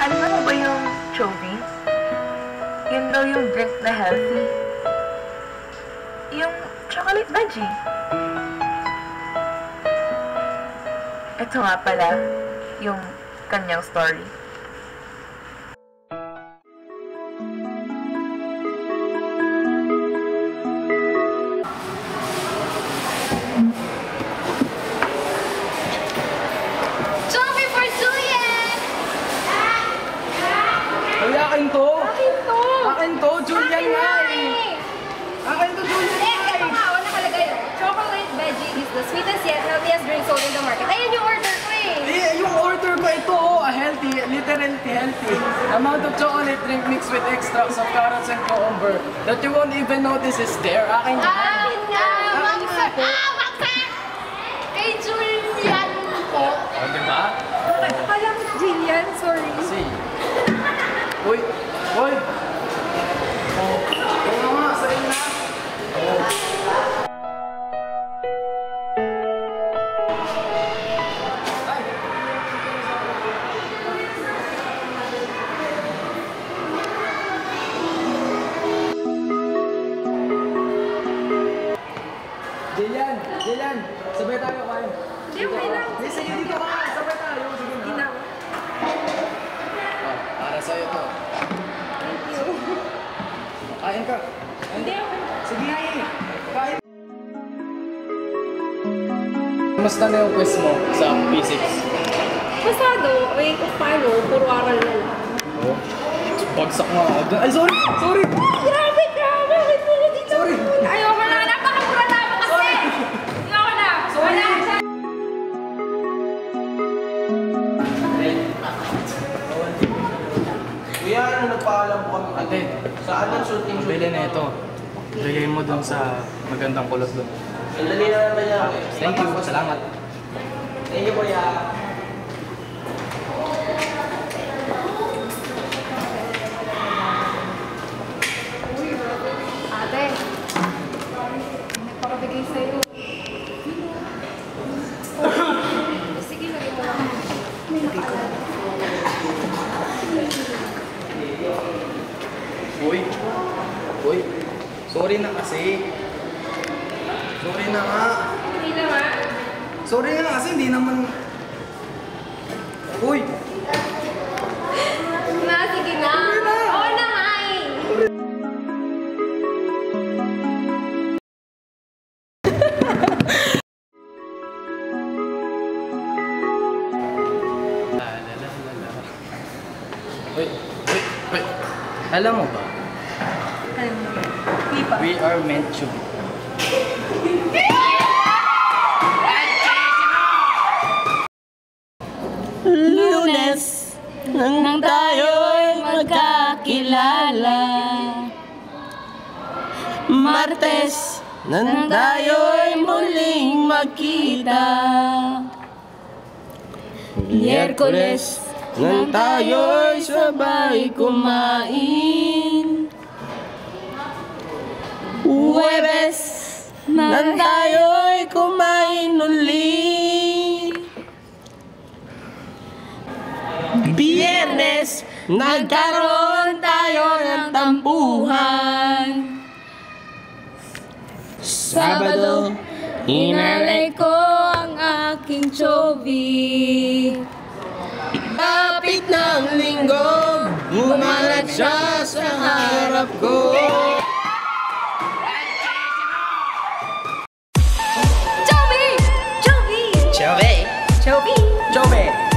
Alam mo ba yung Chovy? Yun daw yung drink na healthy. Yung chocolate veggie. Ito nga pala, yung kanyang story. Chovy for Julian! Uy, akin to! Akin to! Akin to! Julian nga eh! Akin to, Julian nga eh! Ito nga, nakalagay. Chocolate veggie is the sweetest yet healthiest drink sold in the market. Ayun yung order ko eh! Yung order ko ito, healthy, literally healthy. Amount of chocolate drink mixed with extracts of carrots and cucumber that you won't even notice is there. Akin yan. Akin nga! Baksak! Baksak! Kay Julian po. O, diba? Akala ko Julian, sorry. See. Uy! Uy! Oh, ano nga, sa'yo na? Oh. Jillian, sabay tayo kayo. Hindi, okay lang. Sige, dito ka. Sabay tayo. Sige na. Hindi na. Oh, para sa'yo to. Thank you. Kain ka. Hindi, okay. Sige, kain. Kamusta na yung quiz mo sa P6? Pasado, ay paano, puro aral na lang. Oh, bagsak nga ako. Ay, sorry! Sorry! Grabe ka! Bakit mo ko dito? Sorry! Ayoko na! Napakamura naman kasi! Ayoko na! Sorry! Kuya, ano nagpaalam po kami? Ate, Saan ang shooting? bili na ito. Lagay mo dun sa magandang kulot dun. Ang dali na naman niya. Thank you. Salamat. Thank you, kuya. Ate, nagpakabigay sa'yo. Sige, lagay mo lang. May nakaalala. Uy! Uy! Sorry na kasi. Sorry na nga. Hindi naman. Sorry na kasi hindi naman... Uy! Na, sige na. Oo na nga eh. Uy! Uy! Uy! Alam mo ba? We are meant to be. Lunes nang tayo'y magkakilala, Martes nang tayo'y muling magkita, Miyerkules nang tayo'y sabay kumain, Huwebes nang tayo'y kumain ulit, Biyernes, nagkaroon tayo ng tampuhan. Sabado, inalay ko ang aking Chovy. Kapit ng linggo, bumalat siya sa harap ko. Chovy! Chovy! Chovy! Chovy! Chovy!